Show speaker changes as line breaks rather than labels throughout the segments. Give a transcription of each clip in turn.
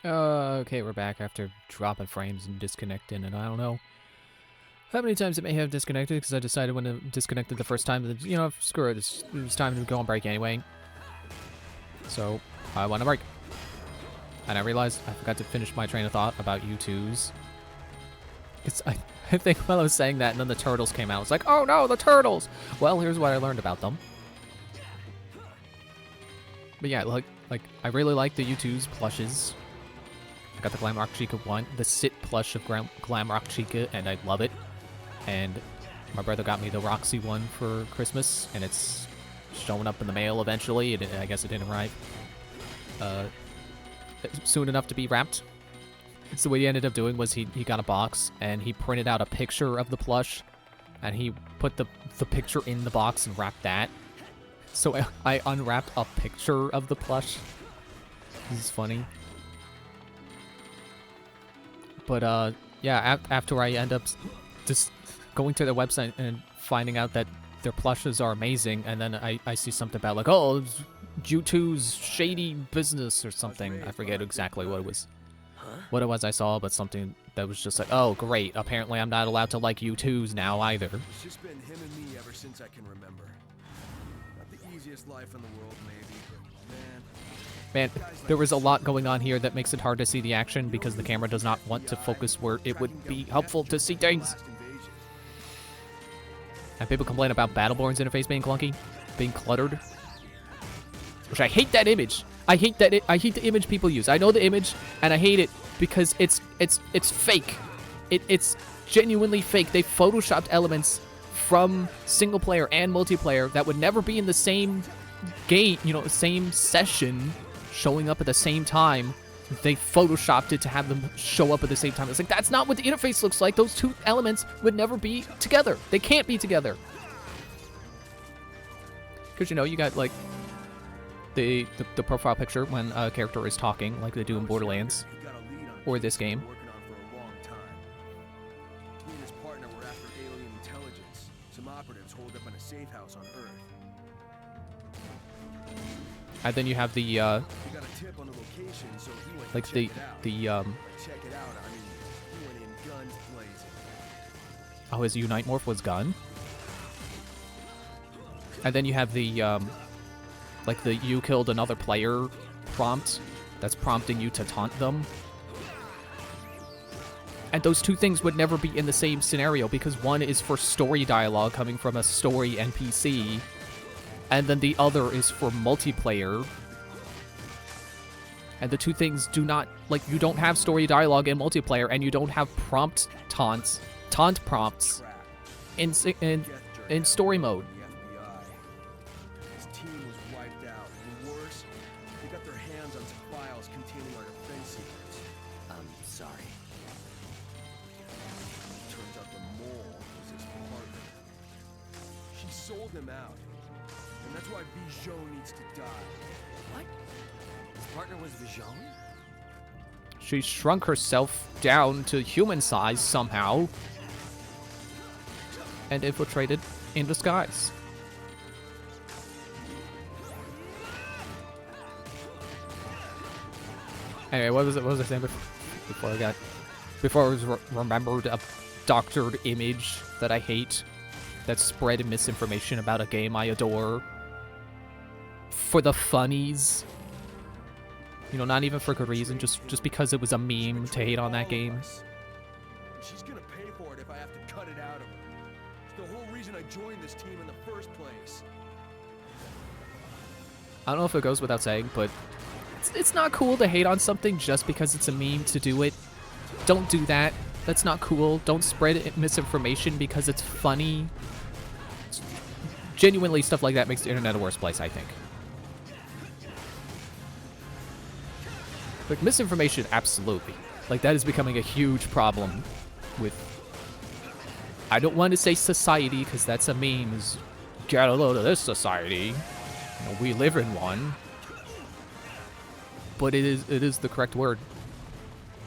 Okay, we're back after dropping frames and disconnecting, and I don't know how many times it may have disconnected because I decided when it disconnected the first time that, you know, screw it, it was time to go on break anyway. So, I went on break. And I realized I forgot to finish my train of thought about U2s. I think while I was saying that, and then the turtles came out. It's like, oh no, the turtles! Well, here's what I learned about them. But yeah, like I really like the U2's plushes. I got the Glamrock Chica one, the Sit plush of Glamrock Chica, and I love it. And my brother got me the Roxy one for Christmas, and it's showing up in the mail eventually. I guess it didn't arrive soon enough to be wrapped. So what he ended up doing was he got a box, and he printed out a picture of the plush, and he put the picture in the box and wrapped that. So I unwrapped a picture of the plush. This is funny. But, yeah, after I end up just going to their website and finding out that their plushes are amazing, and then I see something about, like, oh, it's U2's shady business or something. I forget exactly what it was. What it was I saw, but something that was just like, oh, great. Apparently I'm not allowed to like U2s now either.
It's just been him and me ever since I can remember. Not the easiest life in the world, maybe, but
Man, there was a lot going on here that makes it hard to see the action because the camera does not want to focus where it would be helpful to see things. And people complain about Battleborn's interface being clunky, being cluttered. Which I hate that image. I hate the image people use. I know the image, and I hate it because it's fake. It's genuinely fake. They photoshopped elements from single player and multiplayer that would never be in the same game, you know, same session, showing up at the same time. They photoshopped it to have them show up at the same time. It's like, that's not what the interface looks like. Those two elements would never be together. They can't be together. Because, you know, you got, like, the profile picture when a character is talking, like they do in Borderlands, or this game.
He and his partner were after alien intelligence. Some operatives holed up in a safe house on Earth.
And then you have the
He got a tip on the location, so he went
like
to
the
check it out.
the
Check it out, I mean, he went in guns blazing.
oh, his Unite Morph was gun. And then you have the like the you killed another player prompt that's prompting you to taunt them. And those two things would never be in the same scenario because one is for story dialogue coming from a story NPC, and then the other is for multiplayer. And the two things do not, like, you don't have story dialogue in multiplayer, and you don't have taunt prompts in story mode.
His team was wiped out, and worse, they got their hands on some files containing our defense secrets.
I'm sorry.
Turns out the mole was his partner. She sold him out, and that's why Bijon needs to die.
What? His partner was Vision?
She shrunk herself down to human size somehow and infiltrated in disguise. Anyway, what was I saying before I was remembered a doctored image that I hate that spread misinformation about a game I adore for the funnies. You know, not even for good reason, just because it was a meme to hate on that game.
She's gonna pay for it if I have to cut it out of her. It's the whole reason I joined this team in the first place.
I don't know if it goes without saying, but it's not cool to hate on something just because it's a meme to do it. Don't do that. That's not cool. Don't spread misinformation because it's funny. Genuinely, stuff like that makes the internet a worse place, I think. Like, misinformation, absolutely. Like, that is becoming a huge problem with... I don't want to say society, because that's a meme. Is get a load of this society. You know, we live in one. But it is the correct word.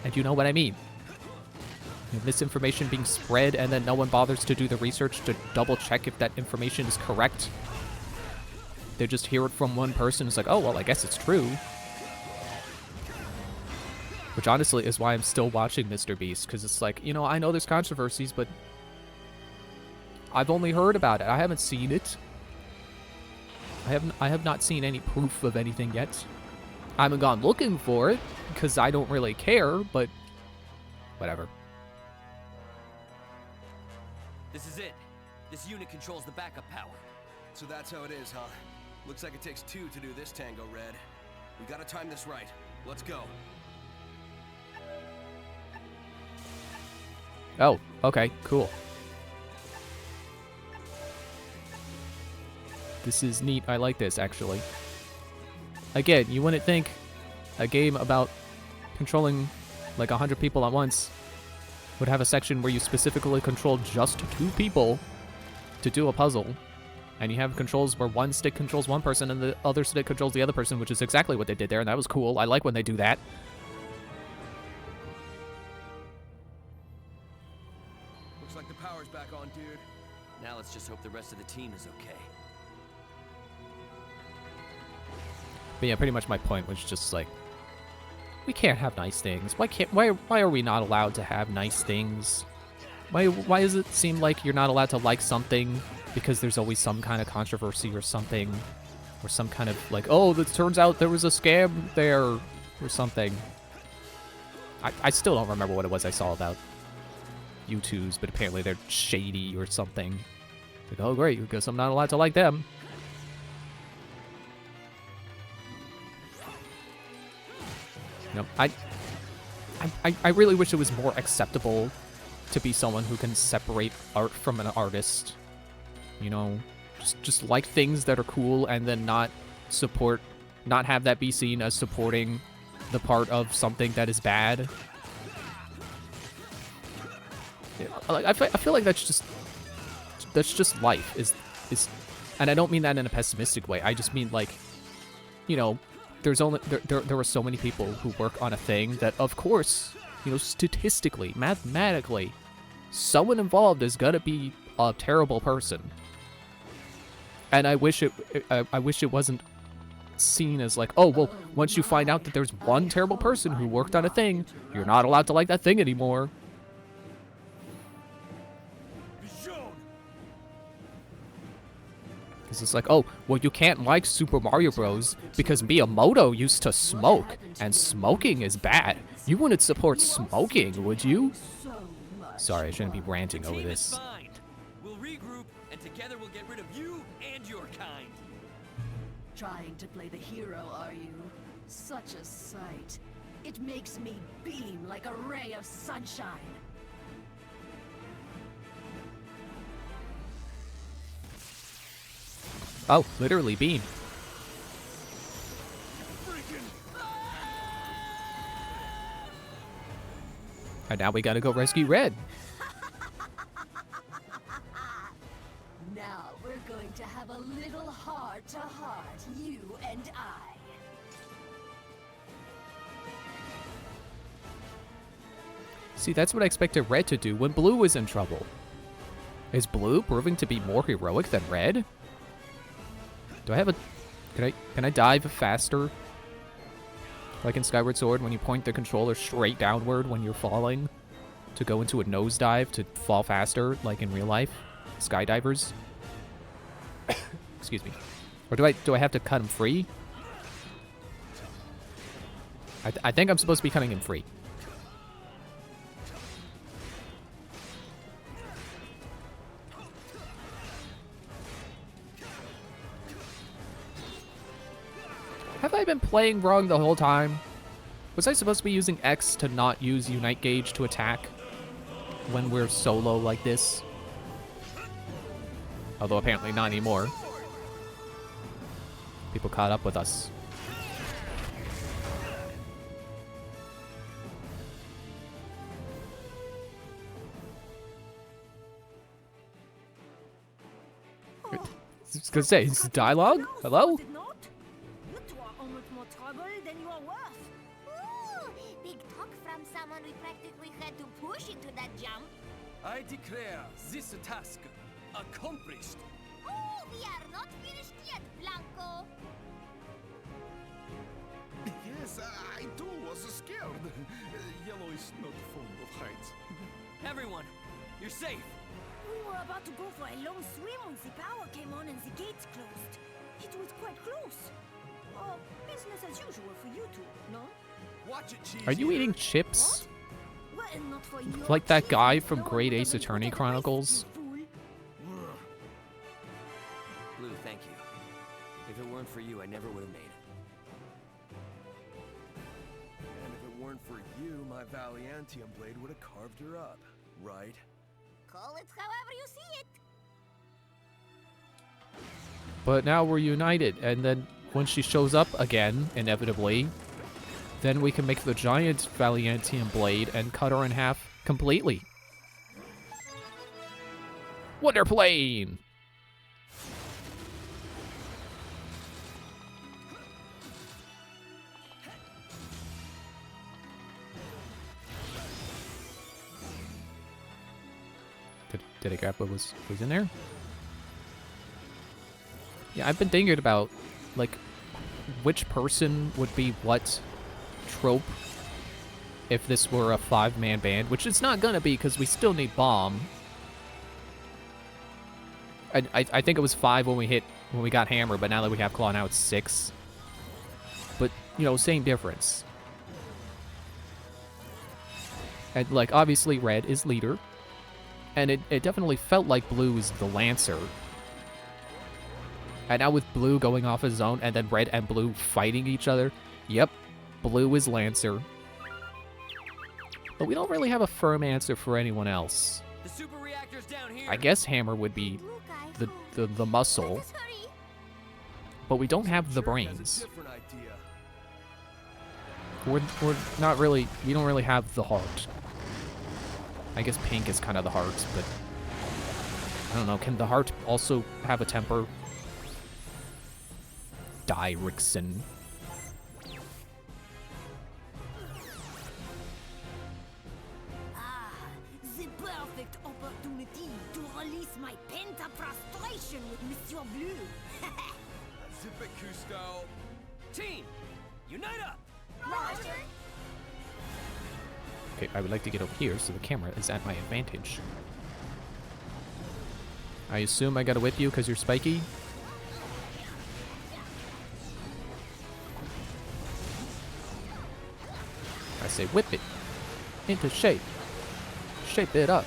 And you know what I mean. You know, misinformation being spread, and then no one bothers to do the research to double-check if that information is correct. They just hear it from one person. It's like, oh, well, I guess it's true. Which honestly is why I'm still watching Mr. Beast, because it's like, you know, I know there's controversies, but I've only heard about it. I haven't seen it. I have not seen any proof of anything yet. I haven't gone looking for it because I don't really care, but whatever.
This is it. This unit controls the backup power.
So that's how it is, huh? Looks like it takes two to do this tango, Red. We gotta time this right. Let's go.
Oh, okay, cool. This is neat. I like this, actually. Again, you wouldn't think a game about controlling like 100 people at once would have a section where you specifically control just 2 people to do a puzzle. And you have controls where one stick controls one person and the other stick controls the other person, which is exactly what they did there, and that was cool. I like when they do that.
Looks like the power's back on, dude.
Now let's just hope the rest of the team is okay.
But yeah, pretty much my point was just like, we can't have nice things. Why are we not allowed to have nice things? Why does it seem like you're not allowed to like something because there's always some kind of controversy or something, or some kind of like, oh, it turns out there was a scam there or something. I still don't remember what it was I saw about U2s, but apparently they're shady or something. Like, oh great, I guess I'm not allowed to like them. No, I really wish it was more acceptable to be someone who can separate art from an artist. You know, just like things that are cool and then not have that be seen as supporting the part of something that is bad. Yeah, like, I feel like that's just life is, and I don't mean that in a pessimistic way. I just mean like, you know, there are so many people who work on a thing that, of course, you know, statistically, mathematically, someone involved is gonna be a terrible person. And I wish it wasn't seen as like, oh, well, once you find out that there's one terrible person who worked on a thing, you're not allowed to like that thing anymore. Because it's like, oh, well, you can't like Super Mario Bros. Because Miyamoto used to smoke, and smoking is bad. You wouldn't support smoking, would you? Sorry, I shouldn't be ranting over this.
We'll regroup, and together we'll get rid of you and your kind.
Trying to play the hero, are you? Such a sight. It makes me beam like a ray of sunshine.
Oh, literally beam. And now we gotta go rescue Red.
Now we're going to have a little heart-to-heart, you and I.
See, that's what I expected Red to do when Blue was in trouble. Is Blue proving to be more heroic than Red? Do I have a... Can I dive faster? Like in Skyward Sword, when you point the controller straight downward when you're falling to go into a nosedive to fall faster, like in real life? Skydivers? Excuse me. Or do I have to cut him free? I think I'm supposed to be cutting him free. Have I been playing wrong the whole time? Was I supposed to be using X to not use Unite Gauge to attack when we're solo like this? Although apparently not anymore. People caught up with us. I was gonna say, is this dialogue? Hello?
Than you are worth. Ooh, big talk from someone we practically had to push into that jump.
I declare this task accomplished.
Oh, we are not finished yet, Blanco.
Yes, I too was scared. Yellow is not fond of heights.
Everyone, you're safe.
We were about to go for a long swim when the power came on and the gates closed. It was quite close. Oh, business as usual for you two, no?
Watch it, cheese.
Are you
eater.
eating chips?
Well, not for you.
Like that guy from Great Ace Attorney Chronicles?
Blue, thank you. If it weren't for you, I never would have made it.
And if it weren't for you, my Valiantium blade would have carved her up, right?
Call it however you see it.
But now we're united, and then when she shows up again, inevitably, then we can make the giant Valiantium blade and cut her in half completely. Wonder Plane! Did I grab what was in there? Yeah, I've been thinking about, like, which person would be what trope if this were a 5-man band, which it's not gonna be because we still need Bomb. I think it was 5 when we got Hammer, but now that we have Claw, now it's 6. But, you know, same difference. And, like, obviously Red is leader. And it definitely felt like Blue is the Lancer. And now with Blue going off his own, and then Red and Blue fighting each other, yep, Blue is Lancer. But we don't really have a firm answer for anyone else.
The super reactor's down here.
I guess Hammer would be
Look, I
the muscle,
Let us hurry.
but we don't have the
Jerk has a
brains.
different idea.
We're not really, we don't really have the heart. I guess Pink is kind of the heart, but I don't know, can the heart also have a temper? Dyrixon.
Ah, the perfect opportunity to release my pent-up frustration with Monsieur Bleu.
Zip it, Cousteau.
Team, unite up.
Roger.
Okay, I would like to get over here so the camera is at my advantage. I assume I gotta whip you because you're spiky? I say whip it into shape. Shape it up.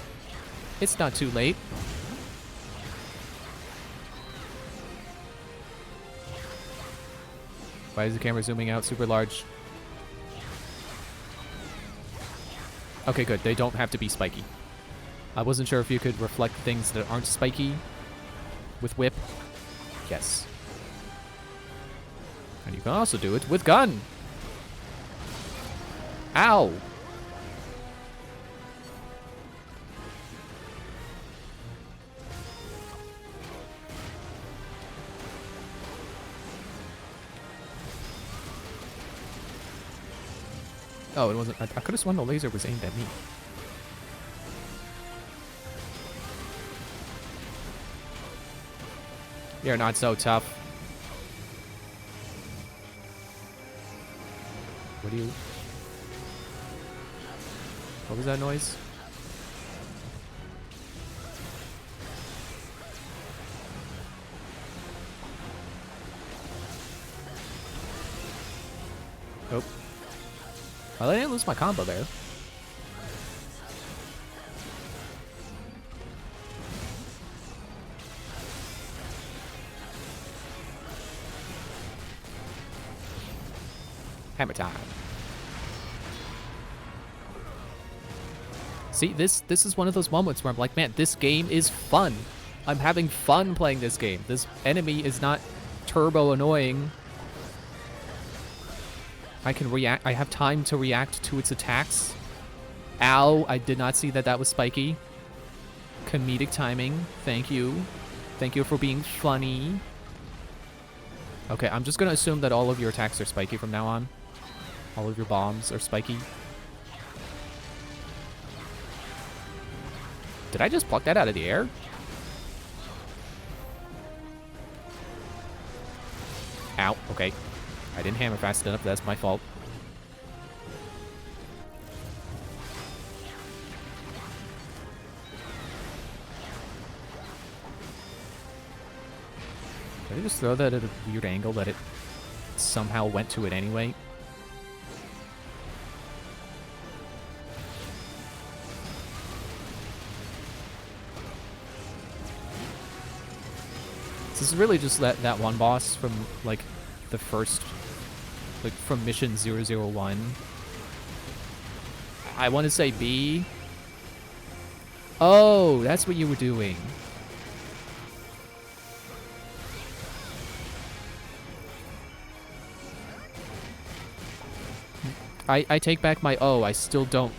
It's not too late. Why is the camera zooming out super large? Okay, good. They don't have to be spiky. I wasn't sure if you could reflect things that aren't spiky with whip. Yes. And you can also do it with gun. Ow! Oh, it wasn't. I could have sworn the laser was aimed at me. You're not so tough. What do you... What was that noise? Nope. Well, I didn't lose my combo there. Hammer time. See, this is one of those moments where I'm like, man, this game is fun. I'm having fun playing this game. This enemy is not turbo annoying. I can react. I have time to react to its attacks. Ow, I did not see that that was spiky. Comedic timing. Thank you. Thank you for being funny. Okay, I'm just going to assume that all of your attacks are spiky from now on. All of your bombs are spiky. Did I just pluck that out of the air? Ow, okay. I didn't hammer fast enough. That's my fault. Did I just throw that at a weird angle that it somehow went to it anyway? This is really just that one boss from, like, the first, like, from mission 001. I want to say B. Oh, that's what you were doing. I take back my O. I still don't.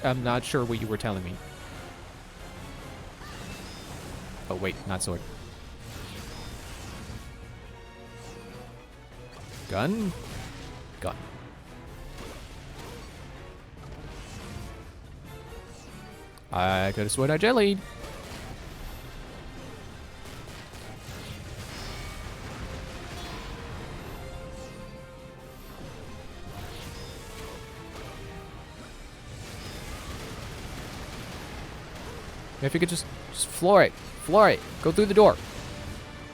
I'm not sure what you were telling me. Oh, wait, not sword. Gun? Gun. I could have sworn I jellied. If you could just floor it. Floor it. Go through the door.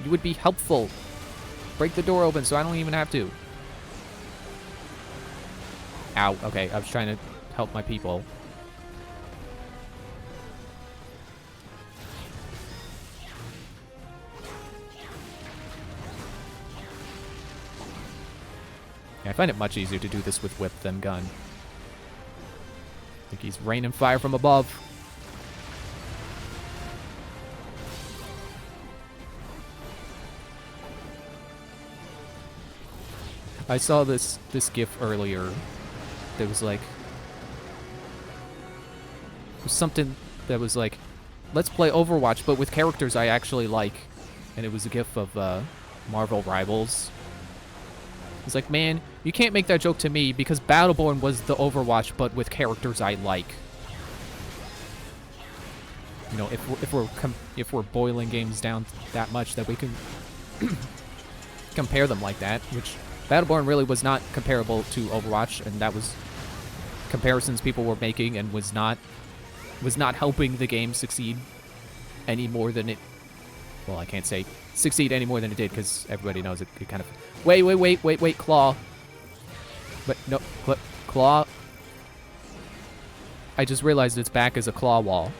You would be helpful. Break the door open so I don't even have to. Ow. Okay, I was trying to help my people. Yeah, I find it much easier to do this with whip than gun. I think he's raining fire from above. I saw this GIF earlier that was like, it was something that was like, let's play Overwatch but with characters I actually like, and it was a GIF of Marvel Rivals. It's like, man, you can't make that joke to me because Battleborn was the Overwatch but with characters I like. You know, if we're boiling games down that much that we can compare them like that, which Battleborn really was not comparable to Overwatch, and that was comparisons people were making and was not helping the game succeed any more than it. Well, I can't say succeed any more than it did because everybody knows it kind of. Wait, Claw. But no, Claw. I just realized its back is a claw wall.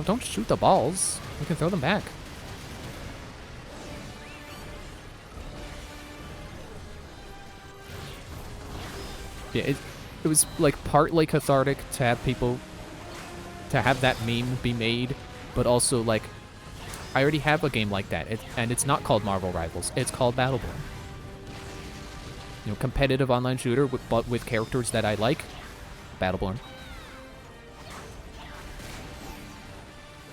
Don't shoot the balls. You can throw them back. Yeah, it was like partly cathartic to have people, to have that meme be made, but also like, I already have a game like that, and it's not called Marvel Rivals. It's called Battleborn. You know, competitive online shooter, but with characters that I like. Battleborn.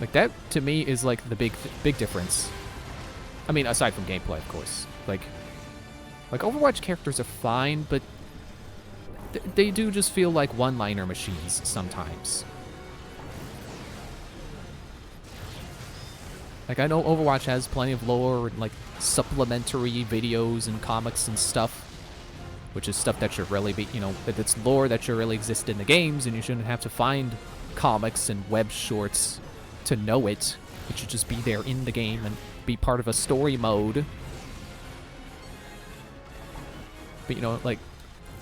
Like, that, to me, is, like, the big difference. I mean, aside from gameplay, of course. Like Overwatch characters are fine, but they do just feel like one-liner machines sometimes. Like, I know Overwatch has plenty of lore and, like, supplementary videos and comics and stuff, which is stuff that should really be, you know, it's lore that should really exist in the games, and you shouldn't have to find comics and web shorts to know it. It should just be there in the game and be part of a story mode. But, you know, like,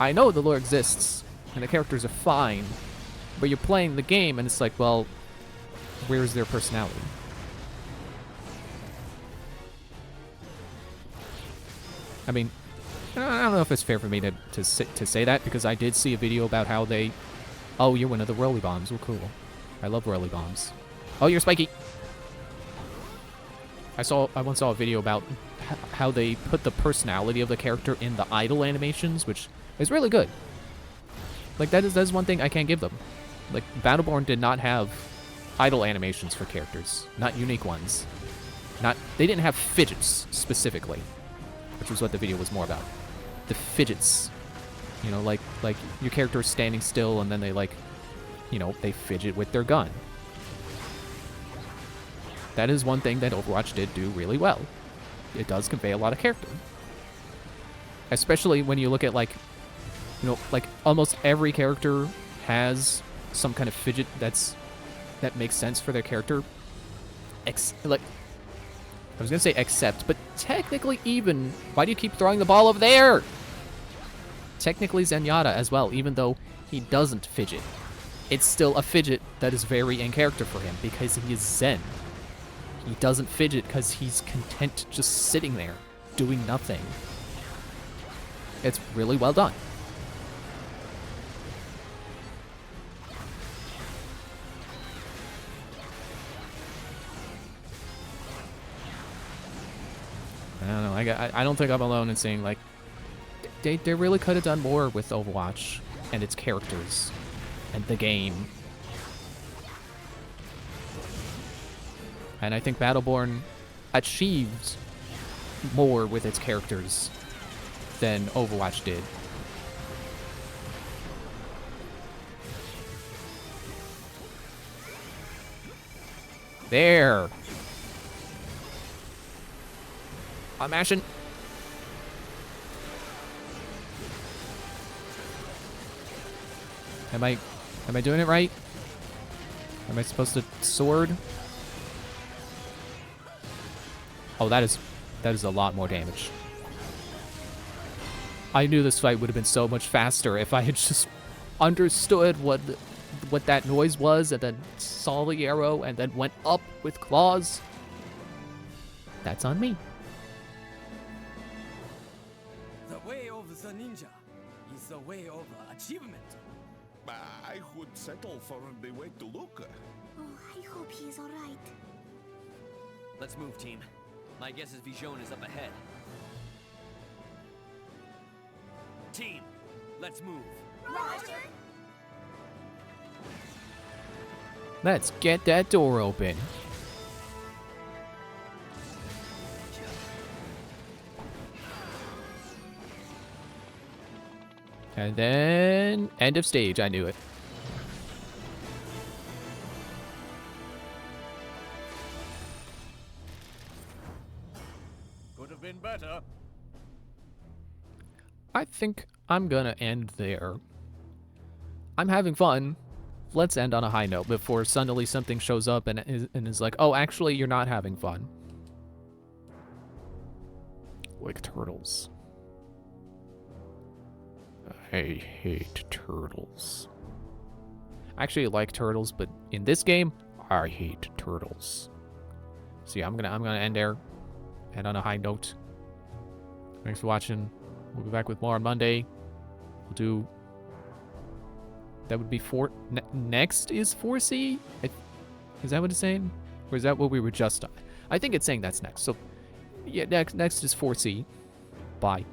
I know the lore exists and the characters are fine, but you're playing the game and it's like, well, where's their personality? I mean, I don't know if it's fair for me to say that, because I did see a video about how they... Oh, you're one of the Rolly Bombs. Well, cool. I love Rolly Bombs. Oh, you're Spiky. I once saw a video about how they put the personality of the character in the idle animations, which is really good. Like, that is one thing I can't give them. Like, Battleborn did not have idle animations for characters. Not unique ones. They didn't have fidgets, specifically. Which was what the video was more about. The fidgets. You know, like your character is standing still and then they, like, you know, they fidget with their gun. That is one thing that Overwatch did do really well. It does convey a lot of character. Especially when you look at, like, you know, like almost every character has some kind of fidget that makes sense for their character. Like, I was gonna say except, but technically even, why do you keep throwing the ball over there? Technically Zenyatta as well, even though he doesn't fidget. It's still a fidget that is very in character for him because he is Zen. He doesn't fidget because he's content just sitting there, doing nothing. It's really well done. I don't know. I don't think I'm alone in saying, like, they really could have done more with Overwatch and its characters and the game. And I think Battleborn achieves more with its characters than Overwatch did. There. I'm mashing. Am I doing it right? Am I supposed to sword? Oh, that is a lot more damage. I knew this fight would have been so much faster if I had just understood what that noise was and then saw the arrow and then went up with claws. That's on me.
The way of the ninja is the way of achievement.
I would settle for the way to look.
Oh, I hope he is alright.
Let's move, team. My guess is Vision is up ahead. Team, let's move.
Roger!
Let's get that door open. And then end of stage. I knew it.
Could have been better.
I think I'm gonna end there. I'm having fun. Let's end on a high note before suddenly something shows up and is like, oh, actually, you're not having fun. Like turtles. I hate turtles. I actually like turtles, but in this game, I hate turtles. So yeah, I'm gonna end there. End on a high note. Thanks for watching. We'll be back with more on Monday. We'll do... That would be next is 4C? Is that what it's saying? Or is that what we were just on? I think it's saying that's next. So, yeah, next is 4C. Bye.